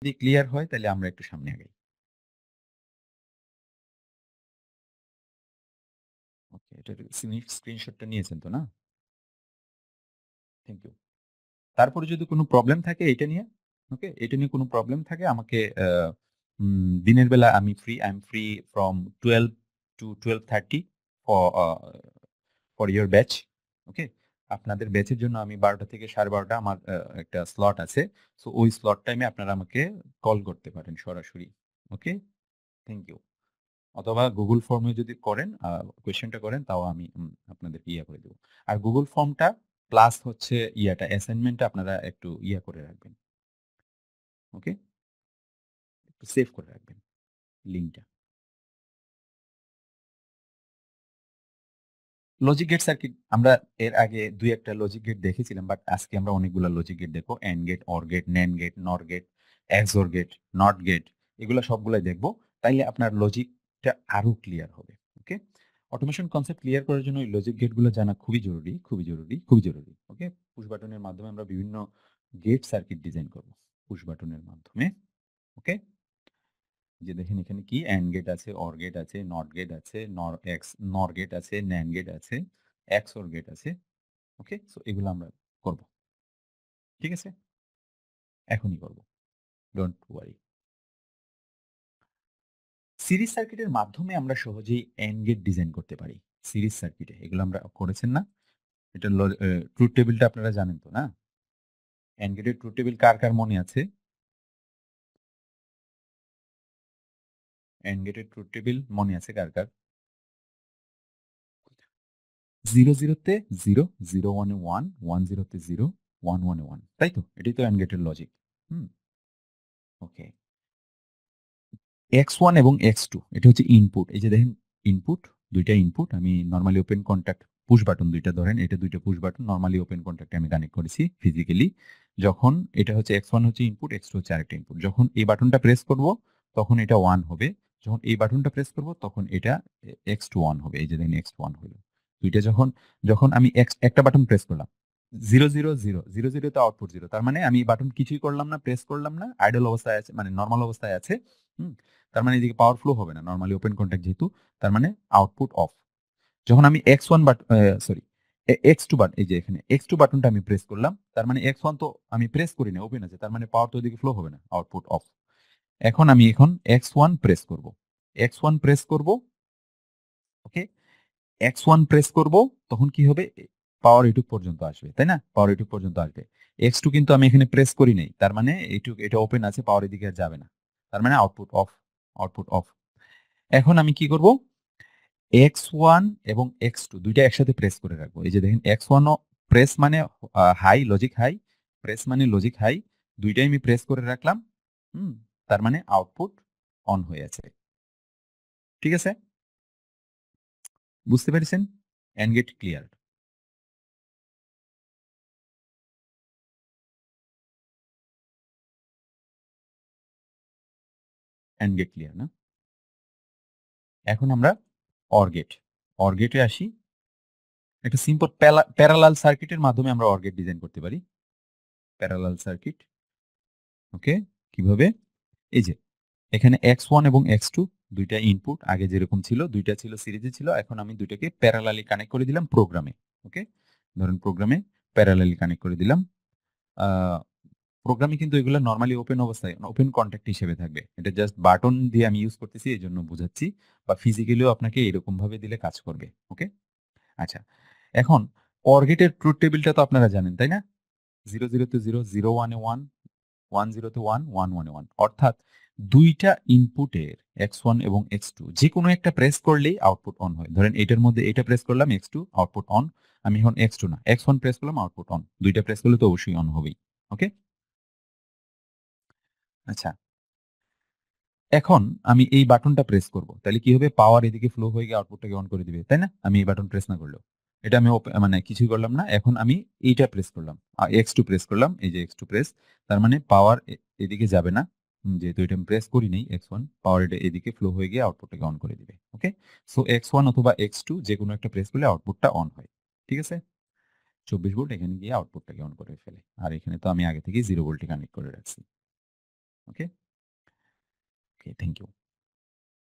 যদি ক্লিয়ার হয় তাহলে আমরা একটু সামনে আগাই। ওকে, এটার স্ক্রিনশটটা নিয়েছেন তো না? Thank you. তারপরে যদি কোনো প্রবলেম থাকে এটা নিয়ে, ওকে, এটা নিয়ে কোনো প্রবলেম থাকে আমাকে দিনের বেলা আমি free, I am free from 12 to 12:30 for for your batch. Okay, আপনাদের ব্যাচের জন্য আমি 12টা থেকে 12:30 আমার একটা স্লট আছে। সো ওই স্লট টাইমে আপনারা আমাকে কল করতে পারেন সরাসরি। ওকে, থ্যাংক ইউ। অথবা গুগল ফর্মে যদি করেন, কোয়েশ্চেনটা করেন, তাও আমি আপনাদেরকে ইয়া করে দেবো। আর গুগল ফর্মটা প্লাস হচ্ছে ইয়াটা অ্যাসাইনমেন্টটা আপনারা একটু ইয়া করে রাখবেন। ওকে, একটু সেভ করে রাখবেন লিঙ্কটা। লজিক গেট সার্কিট আমরা এর আগে দুই একটা লজিক গেট দেখেছিলাম, বাট আজকে আমরা অনেকগুলো লজিক গেট দেখবো। AND gate, OR gate, NAND gate, NOR gate, XOR gate, NOT gate, এগুলো সবগুলাই দেখবো। তাইলে আপনার লজিকটা আরো ক্লিয়ার হবে। ওকে, অটোমেশন কনসেপ্ট ক্লিয়ার করার জন্য এই লজিক গেটগুলো জানা খুবই জরুরি, খুবই জরুরি, খুবই জরুরি। ওকে, পুশ বাটনের মাধ্যমে আমরা বিভিন্ন গেট সার্কিট ডিজাইন করব পুশ বাটনের মাধ্যমে। ওকে, যে দেখেন এখানে কি এন্ড গেট আছে, অর গেট আছে, নট গেট আছে, নর গেট আছে, ন্যান্ড গেট আছে, এক্সঅর গেট আছে। ওকে, সো এগুলো আমরা করব। ঠিক আছে, এখনই করব, ডোন্ট ওয়ারি। সিরিজ সার্কিটের মাধ্যমে আমরা সহজেই এন্ড গেট ডিজাইন করতে পারি। সিরিজ সার্কিটে এগুলো আমরা করেছেন না? এটা ট্রুথ টেবিলটা আপনারা জানেন তো না? এন্ড গেটের ট্রুথ টেবিল কার কার মনে আছে? এন্ড গেটের ট্রুথ টেবিল মনে আছে কার কার? 0 0-তে 0, 0 1-এ 1, 1 0-তে 0, 1 1-এ 1, তাই তো? এটাই তো এন্ড গেটের লজিক। হুম, ওকে। x1 এবং x2 এটা হচ্ছে ইনপুট। এই যে দেখেন ইনপুট, দুইটা ইনপুট। আমি normally open contact push button দুইটা ধরেন, এটা দুইটা পুশ বাটন নরমালি ওপেন কন্টাক্টে আমি কানেক্ট করেছি ফিজিক্যালি। যখন এটা হচ্ছে x1 হচ্ছে ইনপুট, x2 হচ্ছে আরেকটা ইনপুট। যখন এই বাটনটা প্রেস করব তখন এটা 1 হবে। যখন এই বাটনটা প্রেস করব তখন এটা x2 1 হবে। এই যে দেখেন x2 1 হলো। দুইটা যখন যখন আমি একটা বাটন প্রেস করলাম 0 0 0 0 0 তে আউটপুট 0, তার মানে আমি বাটন কিছুই করলাম না, প্রেস করলাম না, আইডল অবস্থায় আছে, মানে নরমাল অবস্থায় আছে। হুম, তার মানে এদিকে পাওয়ার ফ্লো হবে না, নরমালি ওপেন কন্টাক্ট যেহেতু, তার মানে আউটপুট অফ। যখন আমি x1 but sorry x2 but, এই যে এখানে x2 বাটনটা আমি প্রেস করলাম, তার মানে x1 তো আমি প্রেস করি না, ওপেন আছে, তার মানে পাওয়ার তো ওদিকে ফ্লো হবে না, আউটপুট অফ। এখন আমি x1 প্রেস করব, x1 প্রেস করব। ওকে, x1 প্রেস করব, তখন কি হবে? পাওয়ার এটুক পর্যন্ত আসবে, তাই না? পাওয়ার এটুক পর্যন্ত আসবে। x2 কিন্তু আমি এখানে প্রেস করি নাই, তার মানে এইটুক, এটা ওপেন আছে, পাওয়ার এদিকে আর যাবে না, তার মানে আউটপুট অফ, আউটপুট অফ। এখন আমি কি করব? x1 এবং x2 দুইটা একসাথে প্রেস করে রাখবো। এই যে দেখেন x1 ও প্রেস মানে হাই, লজিক হাই, প্রেস মানে লজিক হাই, দুইটাই আমি প্রেস করে রাখলাম। হুম, তার মানে আউটপুট অন হয়ে আছে। ঠিক আছে, বুঝতে পেরেছেন? AND gate clear, AND gate clear না? এখন আমরা অর গেট, অর গেটে আসি। একটা সিম্পল প্যারালাল সার্কিটের মাধ্যমে আমরা অর গেট ডিজাইন করতে পারি। প্যারালাল সার্কিট, ওকে, কিভাবে? এই যে এখানে x1 এবং x2 দুইটা ইনপুট, আগে যেরকম ছিল দুইটা ছিল সিরিজে ছিল, এখন আমি দুইটাকে প্যারালালি কানেক্ট করে দিলাম প্রোগ্রামে। ওকে, ধরুন প্রোগ্রামে প্যারালালি কানেক্ট করে দিলাম। প্রোগ্রামে কিন্তু এগুলো নরমালি ওপেন অবস্থায়, ওপেন কন্ট্যাক্ট হিসেবে থাকবে। এটা জাস্ট বাটন দিয়ে আমি ইউজ করতেছি, এই জন্য বুঝাচ্ছি, বা ফিজিক্যালিও আপনাকে এরকম ভাবে দিলে কাজ করবে। ওকে, আচ্ছা। এখন অর গেটের ট্রুথ টেবিলটা তো আপনারা জানেন, তাই না? 0 0-তে 0, 0 1-এ 1, 1 0-তে 1, 1 1-এ 1, অর্থাৎ দুইটা ইনপুটের x1 এবং x2 যে কোনো একটা প্রেস করলেই আউটপুট অন হয়। ধরেন এটার মধ্যে এটা প্রেস করলাম x2, আউটপুট অন। আমি এখন x2 না x1 প্রেস করলাম, আউটপুট অন। দুইটা প্রেস করলে তো অবশ্যই অন হবেই। ওকে, আচ্ছা। এখন আমি এই বাটনটা প্রেস করব, তাহলে কি হবে? পাওয়ার এদিকে ফ্লো হয়ে গিয়ে আউটপুটটাকে অন করে দিবে, তাই না? আমি এই বাটন প্রেস না করলেও, এটা আমি মানে কিছুই করলাম না। এখন আমি এইটা প্রেস করলাম, x2 প্রেস করলাম, এই যে x2 প্রেস, তার মানে পাওয়ার এদিকে যাবে না, যেহেতু এটা আমি প্রেস করি নাই x1, পাওয়ার এটা এদিকে ফ্লো হয়ে গিয়ে আউটপুটটাকে অন করে দিবে। ওকে, সো x1 অথবা x2 যে কোনো একটা প্রেস করলে আউটপুটটা অন হয়। ঠিক আছে, 24 ভোল্ট এখানে গিয়ে আউটপুটটাকে অন করে ফেলে। আর এখানে তো আমি আগে থেকেই 0 ভোল্টে কানেক্ট করে রাখছি। Okay okay thank you.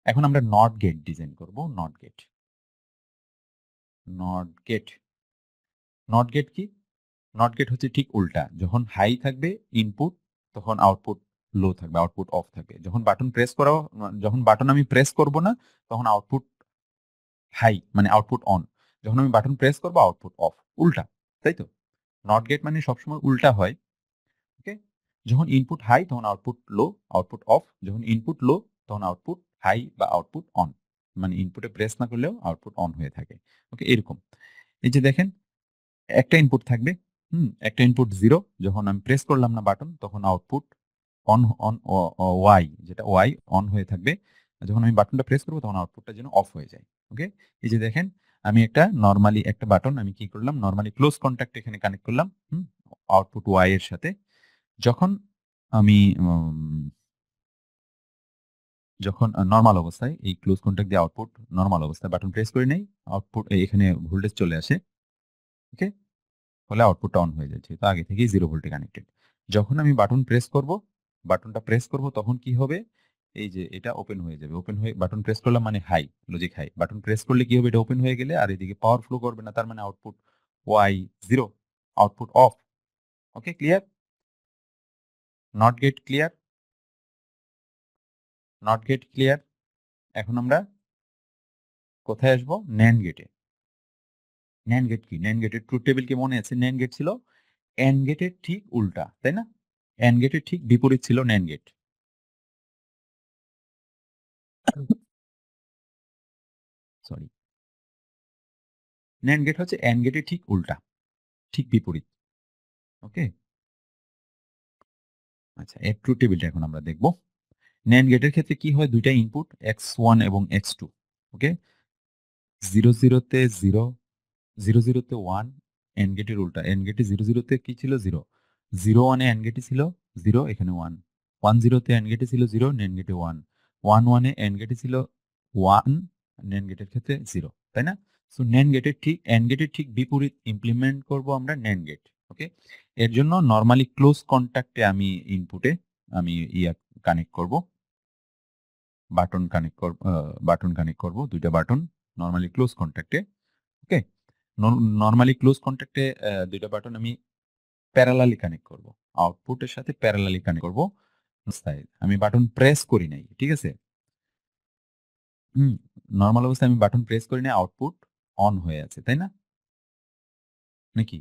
এখন আমরা নট গেট ডিজাইন করব। NOT gate NOT gate NOT gate কি? নট গেট হচ্ছে ঠিক উল্টা। যখন হাই থাকবে ইনপুট, তখন আউটপুট লো থাকবে, আউটপুট অফ থাকবে। যখন বাটন আমি প্রেস করব না, তখন আউটপুট হাই মানে আউটপুট অন। যখন আমি বাটন প্রেস করব আউটপুট অফ। উল্টা, তাই তো? নট গেট মানে সবসময় উল্টা হয়। ওকে, যখন ইনপুট হাই তখন আউটপুট লো, আউটপুট অফ। যখন ইনপুট লো তখন আউটপুট হাই বা আউটপুট অন। মানে ইনপুটে প্রেস না করলেও আউটপুট অন হয়ে থাকে। ওকে, এরকম। এই যে দেখেন, একটা ইনপুট থাকবে, একটা ইনপুট 0। যখন আমি প্রেস করলাম না বাটন, তখন আউটপুট অন অন ওয়াই, যেটা ওয়াই অন হয়ে থাকবে। যখন আমি বাটনটা প্রেস করব তখন আউটপুটটা যেন অফ হয়ে যায়। ওকে, এই যে দেখেন, আমি একটা বাটন আমি কি করলাম, নরমালি ক্লোজ কন্টাক্ট এখানে কানেক্ট করলাম আউটপুট ওয়াই এর সাথে। যখন আমি যখন নরমাল অবস্থায় এই ক্লোজ কন্টাক্ট দিয়ে আউটপুট নরমাল অবস্থায় বাটন প্রেস করে নেই, আউটপুট এখানে ভোল্টেজ চলে আসে। ওকে, ফলে আউটপুটটা অন হয়ে যাচ্ছে। তো আগে থেকেই 0 ভোল্টে কানেক্টেড। যখন আমি বাটনটা প্রেস করব তখন কি হবে? এই যে এটা ওপেন হয়ে যাবে। ওপেন হয়ে বাটন প্রেস করলাম মানে high, logic high. Button press করলে কি হবে? এটা ওপেন হয়ে গেলে আর এদিকে পাওয়ার ফ্লো করবে না, তার মানে output Y 0, output off. Okay, clear? NOT gate clear? NOT gate clear? এখন আমরা কোথায় আসবো? ন্যান্ড গেটে। ন্যান্ড গেট কি? ন্যান্ড গেটের ট্রুথ টেবিল কি মনে আছে? ন্যান্ড গেট ছিল এন্ড গেটের ঠিক উল্টা, তাই না? এন্ড গেটের ঠিক বিপরীত ছিল NAND gate. Sorry, NAND gate হচ্ছে এন্ড গেটের ঠিক উল্টা, ঠিক বিপরীত। ওকে, আচ্ছা, এর ট্রুথ টেবিলটা এখন আমরা দেখব। ন্যান্ড গেটের ক্ষেত্রে কি হয়? দুইটা ইনপুট x1 এবং x2। ওকে, 0 0 তে 0, 0 0 তে 1। এন্ড গেটের উল্টা, এন্ড গেটে 0 0 তে কি ছিল? 0। 0 1 এ এন্ড গেটে ছিল 0, এখানে 1। 1 0 তে এন্ড গেটে ছিল 0, ন্যান্ড গেটে 1। 1 1 এ এন্ড গেটে ছিল 1, ন্যান্ড গেটের ক্ষেত্রে 0, তাই না? সো ন্যান্ড গেটের ঠিক এন্ড গেটের ঠিক বিপরীত ইমপ্লিমেন্ট করব আমরা ন্যান্ড গেট। ওকে, এর জন্য নরমালি ক্লোজ কন্টাক্টে আমি ইনপুটে আমি কানেক্ট করব, বাটন কানেক্ট করব, দুইটা বাটন নরমালি ক্লোজ কন্টাক্টে। ওকে, নরমালি ক্লোজ কন্টাক্টে দুইটা বাটন আমি প্যারালালি কানেক্ট করব, আউটপুটের সাথে প্যারালালি কানেক্ট করব। আমি বাটন প্রেস করি নাই, ঠিক আছে? নরমাল অবস্থায় আমি বাটন প্রেস করি নাই, আউটপুট অন হয়ে আছে, তাই না? নাকি?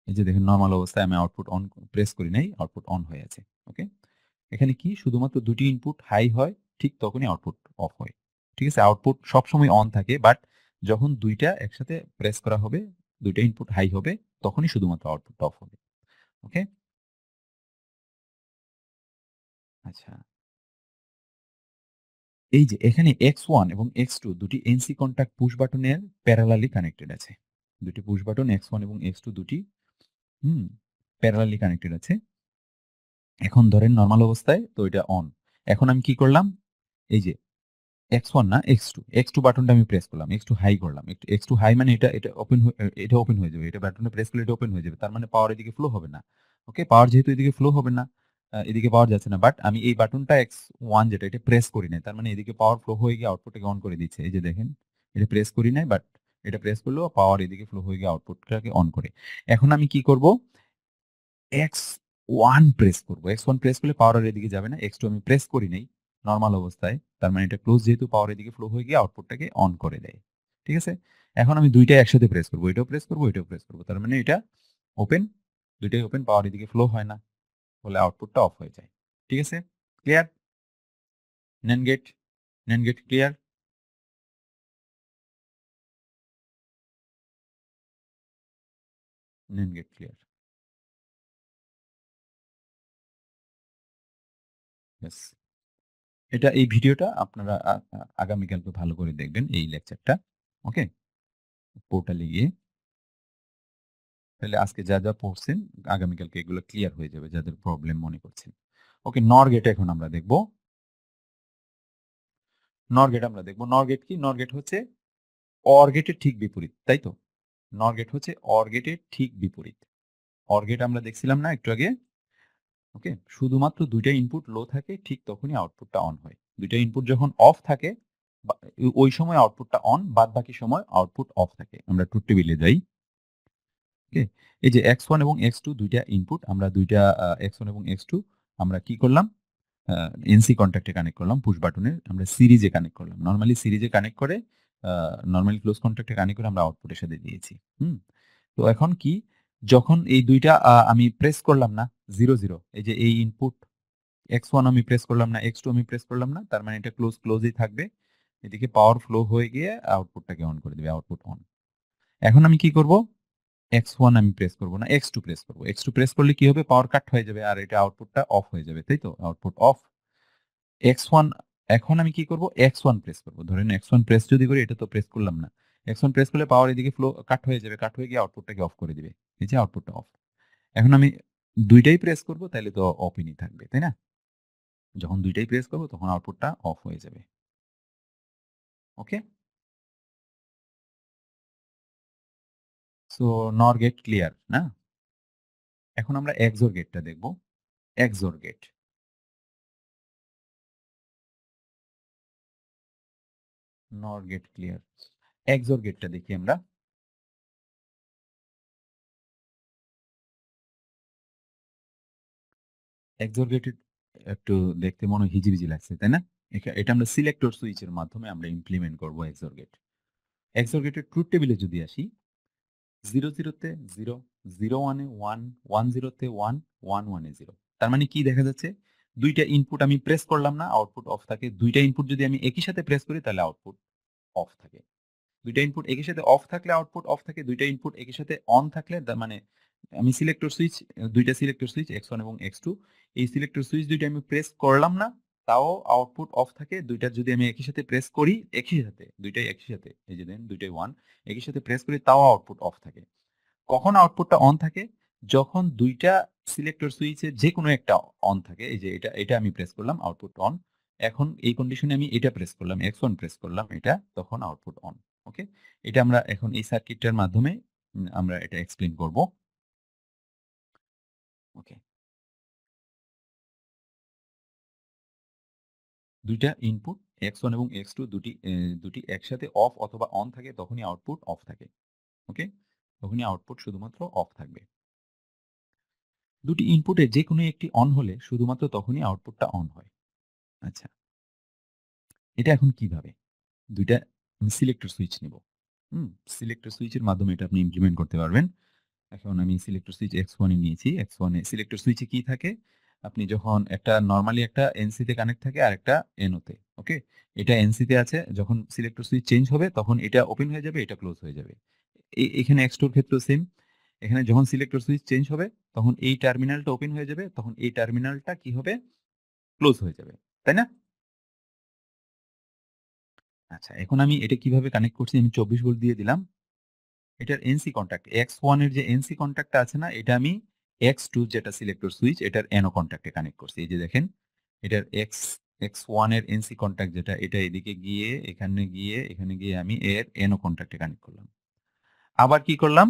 এই যে দেখেন, নরমাল অবস্থায় আমি আউটপুট অন প্রেস করি নাই, আউটপুট অন হয়ে আছে। ওকে, এখানে কি শুধুমাত্র দুটি ইনপুট হাই হয়, ঠিক তখনই আউটপুট অফ হয়। ঠিক আছে, আউটপুট সবসময় অন থাকে, বাট যখন দুইটা একসাথে প্রেস করা হবে, দুইটা ইনপুট হাই হবে, তখনই শুধুমাত্র আউটপুট অফ হবে। ওকে, আচ্ছা, এই যে এখানে x1 এবং x2 দুটি এনসি কন্টাক্ট পুশ বাটনের প্যারালালি কানেক্টেড আছে। দুটি পুশ বাটন x1 এবং x2 দুটি প্যারালালি কানেক্টেড আছে। এখন ধরেন নরমাল অবস্থায় তো এটা অন। এখন আমি কি করলাম? এই যে x1 না x2 বাটনটা আমি প্রেস করলাম, x2 হাই করলাম। x2 হাই মানে এটা ওপেন হয়ে যাবে। এটা বাটনে প্রেস করলে এটা ওপেন হয়ে যাবে। তার মানে পাওয়ার এদিকে ফ্লো হবে না। ওকে, পাওয়ার যেহেতু এদিকে ফ্লো হবে না, এদিকে পাওয়ার যাচ্ছে না। বাট আমি এই বাটনটা x1 যেটা, এটা প্রেস করি নাই। তার মানে এদিকে পাওয়ার ফ্লো হয়ে গিয়ে আউটপুটটাকে অন করে দিচ্ছে। এই যে দেখেন, এটা প্রেস করি নাই, বাট এটা প্রেস করলেও পাওয়ার এদিকে ফ্লো হয়ে গিয়ে আউটপুটটাকে অন করে। এখন আমি কি করব? x1 প্রেস করব। x1 প্রেস করলে পাওয়ার আর এদিকে যাবে না। x2 আমি প্রেস করি নাই নরমাল অবস্থায়। তার মানে এটা ক্লোজ, যেহেতু পাওয়ার এদিকে ফ্লো হয়ে গিয়ে আউটপুটটাকে অন করে দেয়। ঠিক আছে? এখন আমি দুইটাই একসাথে প্রেস করব। এটাও প্রেস করব, এটাও প্রেস করব। তার মানে এটা ওপেন, দুইটাই ওপেন, পাওয়ার এদিকে ফ্লো হয় না। ফলে আউটপুটটা অফ হয়ে যায়। ঠিক আছে? Clear? NAND gate, NAND gate clear? NAND gate clear. Yes. এই ভিডিওটা আপনারা আগামীকালকে ভালো করে দেখবেন, এই লেকচারটা। ওকে? পোর্টালে গিয়ে তাহলে আজকে যা পড়ছেন আগামীকালকে এগুলো ক্লিয়ার হয়ে যাবে, যাদের প্রবলেম মনে করছেন। ওকে, নর গেট এখন আমরা দেখব। নর গেট আমরা দেখব। নর গেট কি? নর গেট হচ্ছে অর গেটের ঠিক বিপরীত, তাই তো? নর গেট হচ্ছে অর গেটের ঠিক বিপরীত। অর গেট আমরা দেখছিলাম না একটু আগে? ওকে? শুধুমাত্র ২ টা ইনপুট লো থাকে ঠিক তখনই আউটপুটটা অন হয়। ২ টা ইনপুট যখন অফ থাকে বা ওই সময় আউটপুটটা অন, বাদবাকি সময় আউটপুট অফ থাকে। আমরা ট্রুথ টেবিলে যাই। ওকে? এই যে x1 এবং x2 ২ টা ইনপুট, আমরা ২ টা x1 এবং x2 আমরা কি করলাম? আ এনসি কনট্যাক্ট এ কানেক্ট করলাম পুশ বাটনের। আমরা সিরিজে কানেক্ট করলাম। নরমালি সিরিজে কানেক্ট করে আ নরমালি ক্লোজ কনট্যাক্ট এ কানেক্ট করে আমরা আউটপুটের সাথে দিয়েছি। হুম? তো এখন কি? যখন এই ২ টা আমি প্রেস করলাম না 0, 0 এই যে এই ইনপুট x1 আমি প্রেস করলাম না, x2 আমি প্রেস করলাম না। তার মানে এটা ক্লোজই থাকবে। এদিকে পাওয়ার ফ্লো হয়ে গিয়ে আউটপুটটাকে অন করে দিবে। Output on. এখন আমি কি করব? X1 আমি প্রেস করব না, X2 প্রেস করব। X2 প্রেস করলে কি হবে? পাওয়ার কাট হয়ে যাবে আর এটা আউটপুটটা অফ হয়ে যাবে। তাই তো? Output of. X1 এখন আমি কি করব? X1 প্রেস করব। ধরেন X1 প্রেস যদি করি এটা তো প্রেস করলাম না। X1 প্রেস করলে পাওয়ার এদিকে ফ্লো কাট হয়ে যাবে। কাট হয়ে গিয়ে আউটপুটটাকে অফ করে দিবে। এই যে আউটপুটটা অফ। এখন আমি ২ টাই প্রেস করব তাইলে তো অফই থাকবে। তাই না? যখন ২ টাই প্রেস করব তখন আউটপুটটা অফ হয়ে যাবে। Okay? So NOR gate clear, না? এখন আমরা XOR গেটটা দেখব। XOR gate. NOR gate clear. XOR গেটটা দেখি আমরা। XOR গেটের একটু দেখতে মনে হয় হিজিবিজি লাগছে, তাই না? এটা আমরা সিলেক্টর সুইচের মাধ্যমে আমরা ইমপ্লিমেন্ট করব XOR গেট। XOR গেটের ট্রুথ টেবিলে যদি আসি 0, 0 তে 0, 0, 1 এ 1, 1, 0 তে 1, 1, 1 এ 0। তার মানে কি দেখা যাচ্ছে? ২ টা ইনপুট আমি প্রেস করলাম না, আউটপুট অফ থাকে। ২ টা ইনপুট যদি আমি একই সাথে প্রেস করি তাহলে আউটপুট অফ থাকে। ২ টা ইনপুট একই সাথে অফ থাকলে আউটপুট অফ থাকে। ২ টা ইনপুট একই সাথে অন থাকলে মানে আমি সিলেক্টর সুইচ ২ টা সিলেক্টর সুইচ X1 এবং X2 এই সিলেক্টর সুইচ ২ টা আমি প্রেস করলাম না, তাও আউটপুট অফ থাকে। ২ টা যদি আমি একই সাথে প্রেস করি, একই সাথে ২ টাই একই সাথে এই যে দেন ২ টাই 1 একই সাথে প্রেস করি তাও আউটপুট অফ থাকে। কখন আউটপুটটা অন থাকে? যখন ২ টা সিলেক্টর সুইচের যেকোনো একটা অন থাকে। এই যে এটা আমি প্রেস করলাম, আউটপুট অন। এখন এই কন্ডিশনে আমি এটা প্রেস করলাম, X1 প্রেস করলাম এটা, তখন আউটপুট অন। ওকে? এটা আমরা এখন এই সার্কিটটার মাধ্যমে আমরা এটা এক্সপ্লেইন করব। ওকে। ২ টা ইনপুট X1 এবং X2 দুটি একসাথে অফ অথবা অন থাকে তখনই আউটপুট অফ থাকে। ওকে? তখনই আউটপুট শুধুমাত্র অফ থাকবে। ২ টি ইনপুটের যেকোনো একটি অন হলে শুধুমাত্র তখনই আউটপুটটা অন হয়। আচ্ছা। এটা এখন কিভাবে? ২ টা আমি সিলেক্টর সুইচ নিব। হুম? সিলেক্টর সুইচের মাধ্যমে এটা আপনি ইমপ্লিমেন্ট করতে পারবেন। এখন আমি সিলেক্টর সুইচ X1 এ নিয়েছি। X1 এ সিলেক্টর সুইচে কি থাকে? আপনি যখন একটা নরমালি একটা NC তে কানেক্ট থাকে আরেকটা NO তে। ওকে? এটা NC তে আছে, যখন সিলেক্টর সুইচ চেঞ্জ হবে তখন এটা ওপেন হয়ে যাবে, এটা ক্লোজ হয়ে যাবে। এখানে X2 এর ক্ষেত্রেও সেম। এখানে যখন সিলেক্টর সুইচ চেঞ্জ হবে তখন এই টার্মিনালটা ওপেন হয়ে যাবে, তখন এই টার্মিনালটা কি হবে? ক্লোজ হয়ে যাবে। তাই না? আচ্ছা, এখন আমি এটা কিভাবে কানেক্ট করছি? আমি ২৪ ভোল্ট দিয়ে দিলাম। এটার NC কনট্যাক্ট X1 এর যে NC কনট্যাক্টটা আছে না? এটা আমি X2 যেটা সিলেক্টর সুইচ এটার NO কনট্যাক্টে কানেক্ট করছি। এই যে দেখেন, এটার X1 এর NC কনট্যাক্ট যেটা এটা এদিকে গিয়ে, এখানে গিয়ে, এখানে গিয়ে আমি এর NO কনট্যাক্টে কানেক্ট করলাম। আবার কি করলাম?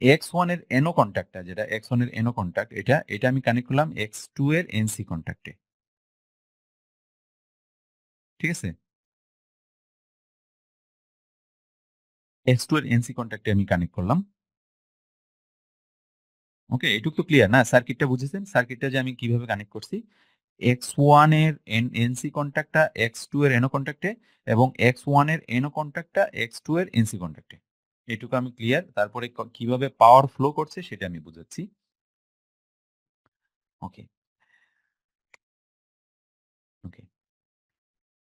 X1 এর NO কনট্যাক্টটা যেটা X1 এর NO কনট্যাক্ট এটা আমি কানেক্ট করলাম X2 এর NC কনট্যাক্টে। ঠিক আছে? X2 এর NC কনট্যাক্টে আমি কানেক্ট করলাম। ওকে, এটুক তো ক্লিয়ার না? সার্কিটটা বুঝেছেন? সার্কিটটা যে আমি কিভাবে কানেক্ট করছি? X1 এর NC কনট্যাক্টটা X2 এর NO কনট্যাক্টে এবং X1 এর NO কনট্যাক্টটা X2 এর NC কনট্যাক্টে। এটুকু আমি ক্লিয়ার। তারপরে কিভাবে পাওয়ার ফ্লো করছে সেটা আমি বুঝাচ্ছি। ওকে, ওকে।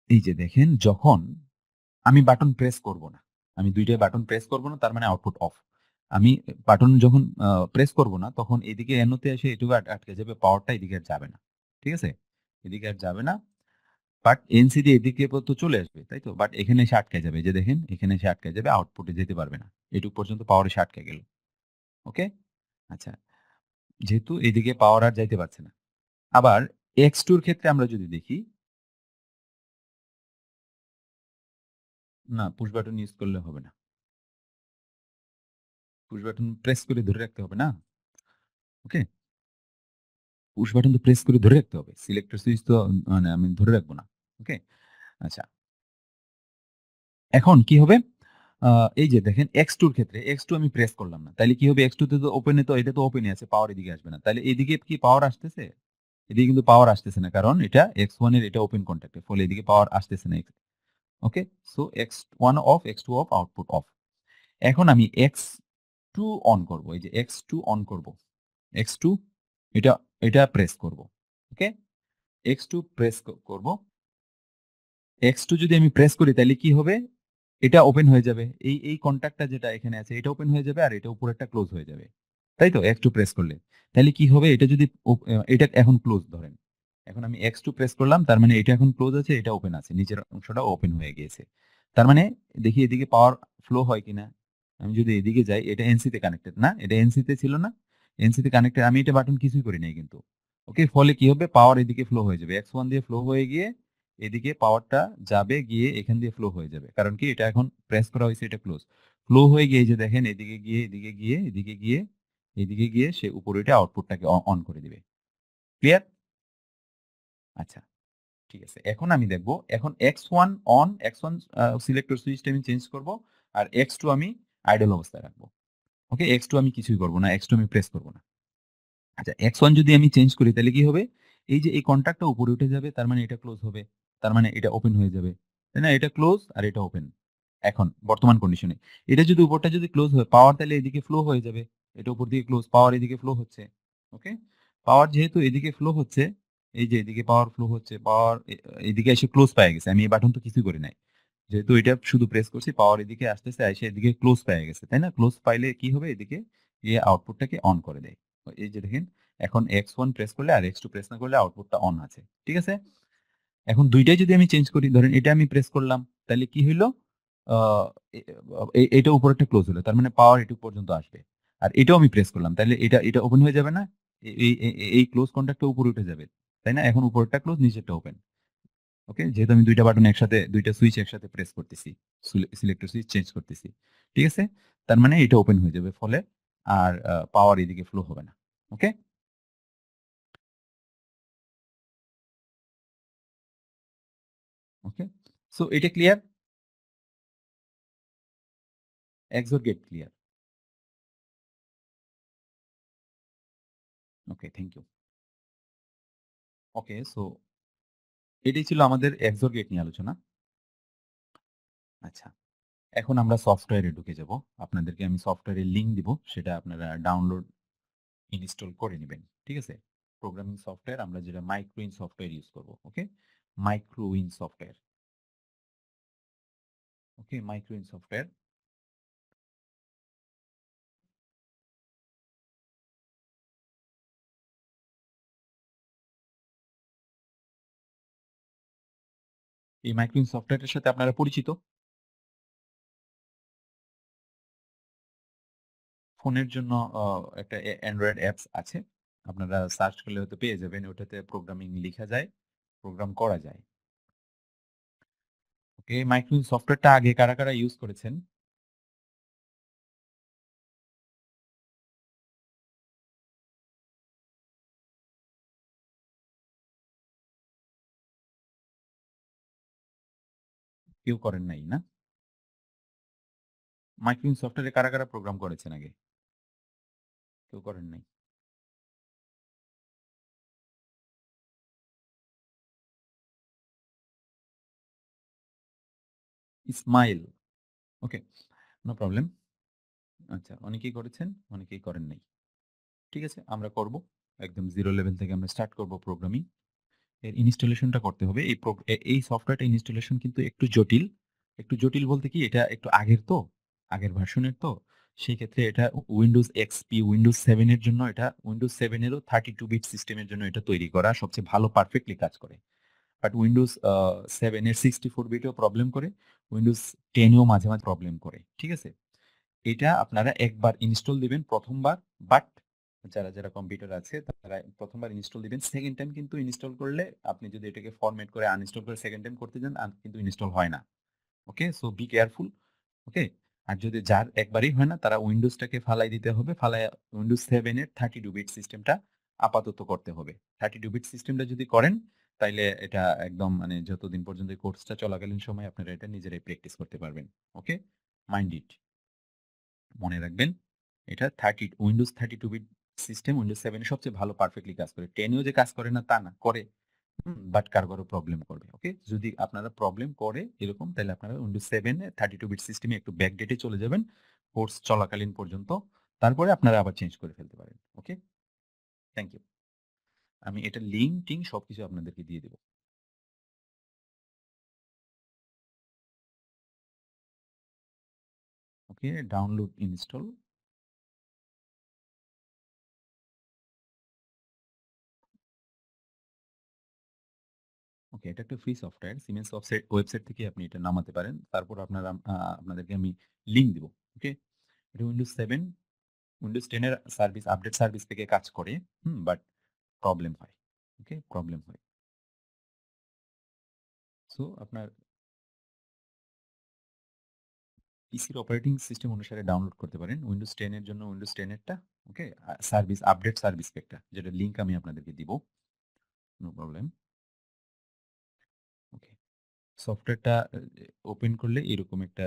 এই যে দেখেন, যখন আমি বাটন প্রেস করব না। আমি ২ টাই বাটন প্রেস করব না, তার মানে আউটপুট অফ। আমি বাটন যখন প্রেস করব না তখন এদিকে NO তে এসে এটুকু আটকে যাবে। পাওয়ারটা এদিকে আর যাবে না। ঠিক আছে? এদিকে আর যাবে না। বাট এনসিডি এদিকে পর্যন্ত চলে আসবে, তাই তো? বাট এখানে এসে আটকায় যাবে। এই যে দেখেন, এখানে এসে আটকায় যাবে, আউটপুটে যেতে পারবে না। এটুক পর্যন্ত পাওয়ার এসে আটকে গেল। ওকে? আচ্ছা। যেহেতু এদিকে পাওয়ার আর যাইতে পারছে না। আবার X2 এর ক্ষেত্রে আমরা যদি দেখি, না পুশ বাটন ইউজ করলে হবে না। পুশ বাটন প্রেস করে ধরে রাখতে হবে না? ওকে? পুশ বাটন তো প্রেস করে ধরে রাখতে হবে। সিলেক্টর সুইচ তো মানে আমি ধরে রাখবো না। ওকে? আচ্ছা। এখন কি হবে? আ এই যে দেখেন X2 এর ক্ষেত্রে X2 আমি প্রেস করলাম না। তাইলে কি হবে? X2 তে তো ওপেন এ তো এটা তো ওপেনই আছে। পাওয়ার এদিকে আসবে না। তাইলে এদিকে কি পাওয়ার আসতেছে? এদিকে কিন্তু পাওয়ার আসতেছে না। কারণ এটা X1 এর এটা ওপেন কনট্যাক্ট এর ফলে এদিকে পাওয়ার আসতেছে না। Okay? So X1 off, X2 off, output off. এখন আমি X2 অন করব। এই যে X2 অন করব। X2 এটা এটা প্রেস করব। ওকে? X2 প্রেস করব। X2 যদি আমি প্রেস করি তাইলে কি হবে? এটা ওপেন হয়ে যাবে। এই কনট্যাক্টটা যেটা এখানে আছে এটা ওপেন হয়ে যাবে আর এটা উপরেরটা ক্লোজ হয়ে যাবে। তাই তো? X2 প্রেস করলে। তাইলে কি হবে? এটা যদি এটা এখন ক্লোজ ধরেন। এখন আমি X2 প্রেস করলাম তার মানে এটা এখন ক্লোজ আছে, এটা ওপেন আছে। নিচের অংশটা ওপেন হয়ে গিয়েছে। তার মানে দেখি এদিকে পাওয়ার ফ্লো হয় কিনা। আমি যদি এদিকে যাই এটা NC তে কানেক্টেড না? এটা NC তে ছিল না? NC তে কানেক্টেড আমি এটা বাটন কিছুই করি নাই কিন্তু। ওকে? ফলে কি হবে? পাওয়ার এদিকে ফ্লো হয়ে যাবে। X1 দিয়ে ফ্লো হয়ে গিয়ে এদিকে পাওয়ারটা যাবে গিয়ে এখান দিয়ে ফ্লো হয়ে যাবে। কারণ কি এটা এখন প্রেস করা হইছে এটা ক্লোজ। ফ্লো হয়ে গিয়ে এই যে দেখেন এদিকে গিয়ে, এদিকে গিয়ে, এদিকে গিয়ে, এদিকে গিয়ে সে উপরে উঠে আউটপুটটাকে অন করে দিবে। ক্লিয়ার? আচ্ছা, ঠিক আছে। এখন আমি দেখব এখন X1 অন, X1 সিলেক্টর সুইচটা আমি চেঞ্জ করব। আর X2 আমি আইডল অবস্থায় রাখবো। ওকে? X2 আমি কিছুই করব না। X2 আমি প্রেস করব না। আচ্ছা X1 যদি আমি চেঞ্জ করি তাহলে কি হবে? এই যে এই কনট্যাক্টটা উপরে উঠে যাবে তার মানে এটা ক্লোজ হবে। তার মানে এটা ওপেন হয়ে যাবে। তাই না? এটা ক্লোজ আর এটা ওপেন। এখন বর্তমান কন্ডিশনে। এটা যদি উপরটা যদি ক্লোজ হয় পাওয়ার তাহলে এদিকে ফ্লো হয়ে যাবে। এটা উপর দিকে ক্লোজ, পাওয়ার এদিকে ফ্লো হচ্ছে। ওকে? পাওয়ার যেহেতু এদিকে ফ্লো হচ্ছে, এই যে এদিকে পাওয়ার ফ্লো হচ্ছে, পাওয়ার এদিকে এসে ক্লোজ পেয়ে গেছে। আমি এই বাটন তো কিছুই করি নাই। যেহেতু এটা শুধু প্রেস করছি পাওয়ার এদিকে আসতেছে, আইসা এদিকে ক্লোজ পেয়ে গেছে। তাই না? ক্লোজ পাইলে কি হবে? এদিকে গিয়ে আউটপুটটাকে অন করে দেয়। এই যে দেখেন এখন X1 প্রেস করলে আর X2 প্রেস না করলে আউটপুটটা অন আছে। ঠিক আছে? এখন ২ টাই যদি আমি চেঞ্জ করি, ধরেন এটা আমি প্রেস করলাম, তাহলে কি হইল? আ এ এটা উপরেরটা ক্লোজ হলো। তার মানে পাওয়ার এটুক পর্যন্ত আসবে। আর এটাও আমি প্রেস করলাম। তাইলে এটা ওপেন হয়ে যাবে না? এই ক্লোজ কনট্যাক্টটা উপরে উঠে যাবে। তাই না? এখন উপরেরটা ক্লোজ, নিচেরটা ওপেন। ওকে? যেহেতু আমি ২ টা বাটন একসাথে ২ টা সুইচ একসাথে প্রেস করতেছি। সিলেক্টর সুইচ চেঞ্জ করতেছি। ঠিক আছে? তার মানে এটা ওপেন হয়ে যাবে। ফলে আর পাওয়ার এদিকে ফ্লো হবে না। ওকে? ওকে? সো এটা clear? XOR gate clear. Okay, thank you. Okay, so এটাই ছিল আমাদের XOR গেট নিয়ে আলোচনা। আচ্ছা। এখন আমরা সফটওয়্যারে ঢুকে যাব। আপনাদেরকে আমি সফটওয়্যারের লিংক দিব। সেটা আপনারা ডাউনলোড, ইনস্টল করে নিবেন। ঠিক আছে? প্রোগ্রামিং সফটওয়্যার আমরা যেটা মাইক্রোইন সফটওয়্যার ইউজ করব। ওকে? মাইক্রোইন সফটওয়্যার। ওকে? মাইক্রোইন সফটওয়্যার। এই মাইক্রোইন সফটওয়্যারটার সাথে আপনারা পরিচিত? ফোনের জন্য আ একটা অ্যান্ড্রয়েড অ্যাপস আছে। আপনারা সার্চ করলে হয়তো পেয়ে যাবেন। ওটাতে প্রোগ্রামিং লিখা যায়, প্রোগ্রাম করা যায়। ওকে? মাইক্রোইন সফটওয়্যারটা আগে কারা ইউজ করেছেন? কেউ করেন নাই, না? মাইক্রোইন সফটওয়্যারে কারা প্রোগ্রাম করেছেন আগে? কেউ করেন নাই। ইসমাইল। ওকে, নো প্রবলেম। আচ্ছা, অনেকেই করেছেন, অনেকেই করেন নাই। ঠিক আছে, আমরা করব। একদম 0 লেভেল থেকে আমরা স্টার্ট করব প্রোগ্রামিং। এর ইনস্টলেশনটা করতে হবে। এই সফটওয়্যারটা ইনস্টলেশন কিন্তু একটু জটিল। একটু জটিল বলতে কি এটা একটু আগের তো, আগের ভার্সনের তো। সেই ক্ষেত্রে এটা Windows XP, Windows 7 এর জন্য এটা Windows 7 এরও 32 বিট সিস্টেমের জন্য এটা তৈরি করা সবচেয়ে ভালো পারফেক্টলি কাজ করে। বাট উইন্ডোজ 7 এর 64 বিটেও প্রবলেম করে। উইন্ডোজ 10 এও মাঝে প্রবলেম করে। ঠিক আছে? এটা আপনারা একবার ইনস্টল দিবেন ১ম বার। বাট যারা কম্পিউটার আছে তারা ১ম বার ইনস্টল দিবেন। সেকেন্ড টাইম কিন্তু ইনস্টল করলে আপনি যদি এটাকে ফরম্যাট করে আনইনস্টল করে সেকেন্ড টাইম করতে যান কিন্তু ইনস্টল হয় না। Okay? So be careful. Okay? আর যদি যার একবারই হয় না তারা উইন্ডোজটাকে ফালাই দিতে হবে। ফালাইয়া উইন্ডোজ 7 এর 32 বিট সিস্টেমটা আপাতত করতে হবে। 32 বিট সিস্টেমটা যদি করেন তাইলে এটা একদম মানে যতদিন পর্যন্ত এই কোর্সটা চলাকালীন সময়ে আপনারা এটা নিজেরাই প্র্যাকটিস করতে পারবেন। ওকে? Mind it. মনে রাখবেন এটা উইন্ডোজ 32 বিট সিস্টেম উইন্ডোজ 7 এ সবচেয়ে ভালো পারফেক্টলি কাজ করে। 10 এও যে কাজ করে না তা না, করে। বাট কারো, কারো প্রবলেম করবে। ওকে? যদি আপনারা প্রবলেম করে এরকম তাহলে আপনারা উইন্ডোজ 7 এ 32 বিট সিস্টেমে একটু ব্যাকডেটে চলে যাবেন কোর্স চলাকালীন পর্যন্ত। তারপরে আপনারা আবার চেঞ্জ করে ফেলতে পারেন। ওকে? Thank you. আমি এটার লিঙ্ক-টিঙ্ক সবকিছু আপনাদেরকে দিয়ে দেব। ওকে? Download install. ওকে, এটা একটা ফ্রি সফটওয়্যার। সিমেন্স ওয়েবসাইট থেকে আপনি এটা নামাতে পারেন। তারপর আপনাদেরকে আমি লিঙ্ক দিব। ওকে? এটা উইন্ডোজ 10 এর আপডেট সার্ভিস থেকে কাজ করে। বাট প্রবলেম হয়। ওকে? প্রবলেম হয়। সো আপনার পিসির অপারেটিং সিস্টেম অনুসারে ডাউনলোড করতে পারেন। উইন্ডোজ 10 এর জন্য উইন্ডোজ 10 এরটা। ওকে? আপডেট সার্ভিস প্যাকটা যেটার লিঙ্ক আমি আপনাদেরকে দিব। No problem. ওকে। সফটওয়্যারটা ওপেন করলে এরকম একটা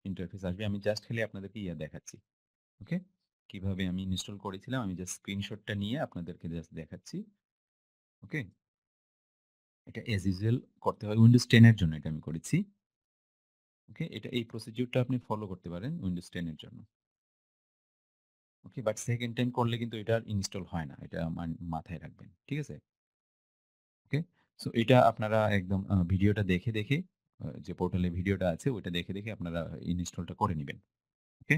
ইন্টারফেস আসবে। আমি জাস্ট খালি আপনাদেরকে দেখাচ্ছি। ওকে? কিভাবে আমি ইনস্টল করেছিলাম আমি জাস্ট স্ক্রিনশটটা নিয়ে আপনাদেরকে জাস্ট দেখাচ্ছি। ওকে? এটা এস ইউজুয়াল করতে হয় উইন্ডোজ 10 এর জন্য এটা আমি করেছি। ওকে? এই প্রসিডিউরটা আপনি ফলো করতে পারেন উইন্ডোজ 10 এর জন্য। ওকে? বাট সেকেন্ড টাইম করলে কিন্তু এটা আর ইনস্টল হয় না। এটা মাথায় রাখবেন। ঠিক আছে? ওকে? সো এটা আপনারা একদম ভিডিওটা দেখে যে পোর্টালে ভিডিওটা আছে ওইটা দেখে আপনারা ইনস্টলটা করে নিবেন। ওকে?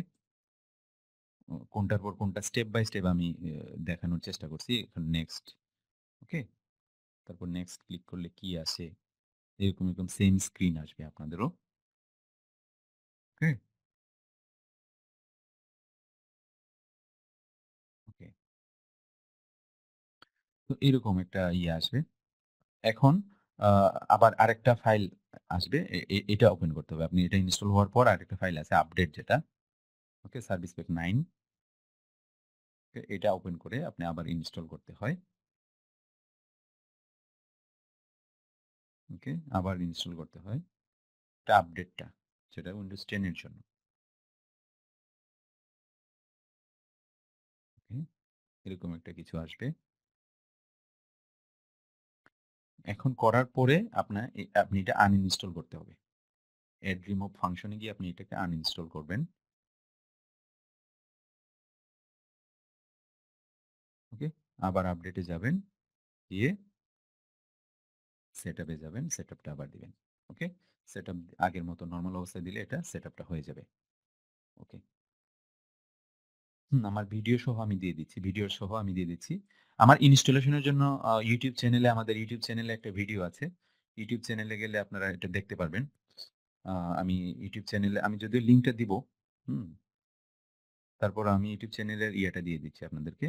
কোনটার পর কোনটা স্টেপ বাই স্টেপ আমি দেখানোর চেষ্টা করছি। এখন নেক্সট। ওকে? তারপর নেক্সট ক্লিক করলে কি আসে? এরকম সেম স্ক্রিন আসবে আপনাদেরও। ওকে? ওকে। তো এরকম একটা আসবে। এখন আ আবার আরেকটা ফাইল আসবে। এ এ এটা ওপেন করতে হবে। আপনি এটা ইনস্টল হওয়ার পর আরেকটা ফাইল আছে আপডেট যেটা। ওকে? Service pack 9। এটা ওপেন করে আপনি আবার ইনস্টল করতে হয়। ওকে? আবার ইনস্টল করতে হয়। এটা আপডেটটা যেটা উইন্ডোজ 10 এর জন্য। ওকে? এরকম একটা কিছু আসবে। এখন করার পরে আপনি এটা আনইনস্টল করতে হবে। এড রিমুভ ফাংশনে গিয়ে আপনি এটাকে আনইনস্টল করবেন। ওকে? আবার আপডেটে যাবেন। গিয়ে সেটআপে যাবেন। সেটআপটা আবার দিবেন। ওকে? সেটআপ আগের মতো নরমাল অবস্থায় দিলে এটা সেটআপটা হয়ে যাবে। ওকে? আমার ভিডিও সহ আমি দিয়ে দিচ্ছি। ভিডিও সহ আমি দিয়ে দিচ্ছি। আমার ইনস্টলেশন এর জন্য আমাদের YouTube চ্যানেলে একটা ভিডিও আছে। YouTube চ্যানেলে গেলে আপনারা এটা দেখতে পারবেন। আ আমি YouTube চ্যানেলে আমি যদিও লিঙ্কটা দিব। হুম? তারপর আমি YouTube চ্যানেলের দিয়ে দিচ্ছি আপনাদেরকে।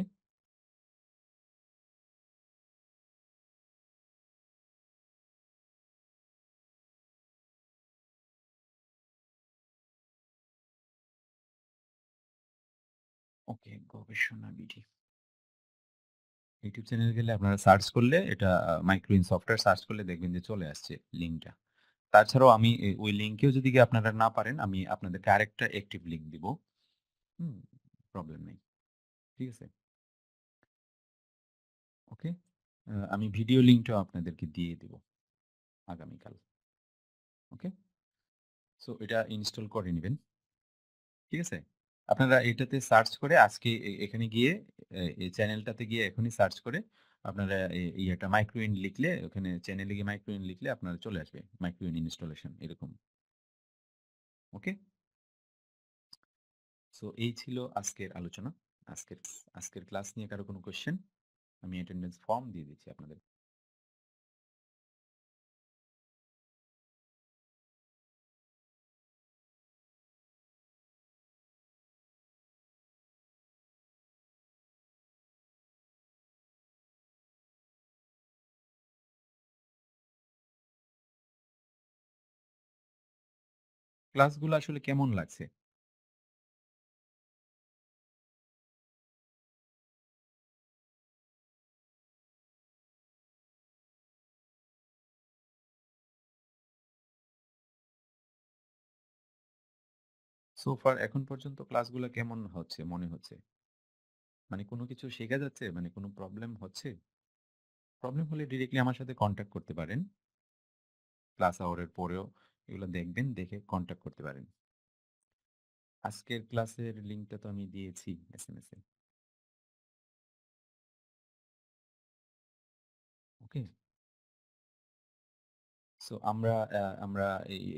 ওকে, গবেষণা বিডি। YouTube চ্যানেলে গেলে আপনারা সার্চ করলে এটা মাইক্রোইন সফটওয়্যার সার্চ করলে দেখবেন যে চলে আসছে লিঙ্কটা। তাছাড়াও আমি ওই লিঙ্কেও যদি গিয়ে আপনারা না পারেন, আমি আপনাদেরকে আরেকটা অ্যাক্টিভ লিঙ্ক দিব। হুম? প্রবলেম নেই। ঠিক আছে? ওকে? আমি ভিডিও লিঙ্কটাও আপনাদেরকে দিয়ে দিব আগামীকাল। ওকে? সো এটা ইনস্টল করে নিবেন। ঠিক আছে? আপনারা এটাতে সার্চ করে আজকে এখানে গিয়ে এই চ্যানেলটাতে গিয়ে এখনই সার্চ করে আপনারা মাইক্রোইন লিখলে ওখানে চ্যানেলে গিয়ে মাইক্রোইন লিখলে আপনারা চলে আসবে। মাইক্রোইন ইনস্টলেশন এরকম। ওকে? সো এই ছিল আজকের আলোচনা। আজকের আজকের ক্লাস নিয়ে কারো কোনো কোয়েশ্চেন? আমি অ্যাটেন্ডেন্স ফর্ম দিয়ে দিচ্ছি আপনাদের। ক্লাসগুলো আসলে কেমন লাগছে? সো ফার এখন পর্যন্ত ক্লাসগুলো কেমন হচ্ছে মনে হচ্ছে? মানে কোনো কিছু শেখা যাচ্ছে? মানে কোনো প্রবলেম হচ্ছে? প্রবলেম হলে ডিরেক্টলি আমার সাথে কনট্যাক্ট করতে পারেন। ক্লাস আওয়ারের পরেও এগুলো দেখবেন, দেখে কনট্যাক্ট করতে পারেন। আজকের ক্লাসের লিঙ্কটা তো আমি দিয়েছি এসএমএস এ। ওকে? সো আমরা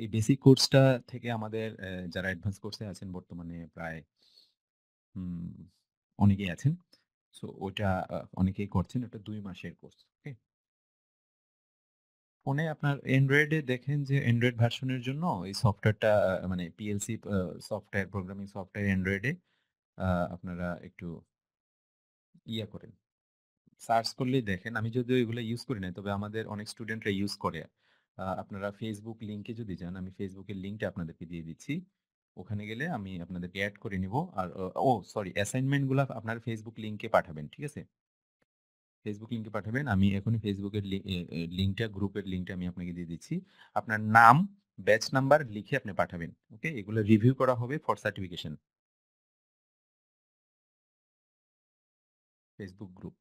এই বেসিক কোর্সটা থেকে আমাদের যারা অ্যাডভান্স কোর্সে আছেন বর্তমানে প্রায় হুম, অনেকেই আছেন। সো ওটা অনেকেই করছেন। ওটা ২ মাসের কোর্স। ওকে? ফোনে আপনার অ্যান্ড্রয়েডে দেখেন যে অ্যান্ড্রয়েড ভার্সনের জন্য এই সফটওয়্যারটা মানে পিএলসি সফটওয়্যার প্রোগ্রামিং সফটওয়্যার অ্যান্ড্রয়েডে আপনারা একটু ইয়া করেন। সার্চ করলেই দেখেন। আমি যদিও এগুলো ইউজ করি না। তবে আমাদের অনেক স্টুডেন্টরা ইউজ করে। আপনারা Facebook লিংকে যদি যান, আমি Facebook এর লিংকটা আপনাদেরকে দিয়ে দিচ্ছি। ওখানে গেলে আমি আপনাদেরকে এড করে নিব। আর সরি অ্যাসাইনমেন্ট গুলা আপনার Facebook লিংকে পাঠাবেন। ঠিক আছে? Facebook লিংকে পাঠাবেন। আমি এখনই Facebook এর লিংকটা গ্রুপের লিংকটা আমি আপনাকে দিয়ে দিচ্ছি। আপনার নাম, ব্যাচ নাম্বার লিখে আপনি পাঠাবেন। ওকে? এগুলো রিভিউ করা হবে for certification. Facebook group.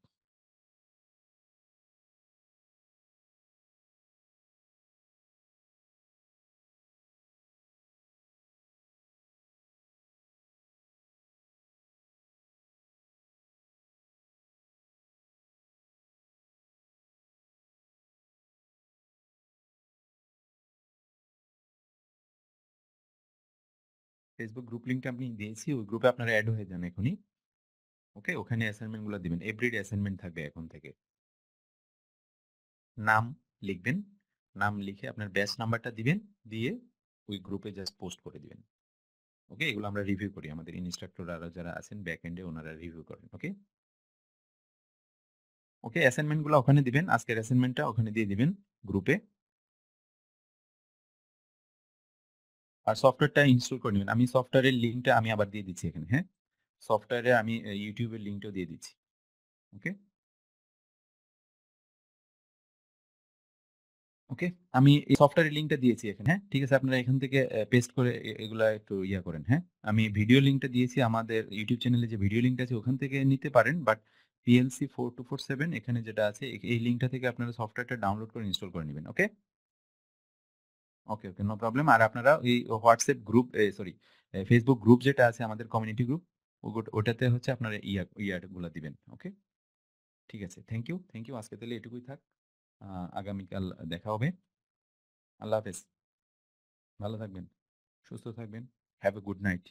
Facebook group লিংকটা আমি দিয়েছি। ওই গ্রুপে আপনারা এড হয়ে যান এখনই। ওকে? ওখানে অ্যাসাইনমেন্ট গুলো দিবেন। এভরিডে অ্যাসাইনমেন্ট থাকবে এখন থেকে। নাম লিখবেন। নাম লিখে আপনার ব্যাচ নাম্বারটা দিবেন। দিয়ে ওই গ্রুপে জাস্ট পোস্ট করে দিবেন। ওকে? এগুলো আমরা রিভিউ করি। আমাদের ইনস্ট্রাক্টররা যারা আছেন ব্যাক এন্ডে ওনারা রিভিউ করেন। ওকে? ওকে? অ্যাসাইনমেন্ট গুলো ওখানে দিবেন। আজকের অ্যাসাইনমেন্টটা ওখানে দিয়ে দিবেন গ্রুপে। আর সফটওয়্যারটা ইনস্টল করে নিবেন। আমি সফটওয়্যারের লিংকটা আমি আবার দিয়ে দিচ্ছি এখানে। হ্যাঁ? সফটওয়্যারে আমি YouTube এর লিংকটাও দিয়ে দিচ্ছি। ওকে? ওকে? আমি এই সফটওয়্যারের লিংকটা দিয়েছি এখানে। হ্যাঁ? ঠিক আছে? আপনারা এখান থেকে পেস্ট করে এগুলা একটু ইয়া করেন। হ্যাঁ? আমি ভিডিও লিংকটা দিয়েছি আমাদের YouTube চ্যানেলে যে ভিডিও লিংকটা আছে ওখান থেকে নিতে পারেন। বাট PLC 4247 এখানে যেটা আছে এই লিংকটা থেকে আপনারা সফটওয়্যারটা ডাউনলোড করে ইনস্টল করে নিবেন। ওকে? ওকে, ওকে। No problem. আর আপনারা ওই WhatsApp group sorry Facebook group যেটা আছে আমাদের কমিউনিটি গ্রুপ ওটাতে হচ্ছে আপনারা ইয়াগুলা দিবেন। ওকে? ঠিক আছে। Thank you. Thank you. আজকে তাহলে এটুকুই থাক। আ আগামীকাল দেখা হবে। আল্লাহ হাফেজ। ভালো থাকবেন, সুস্থ থাকবেন। Have a good night.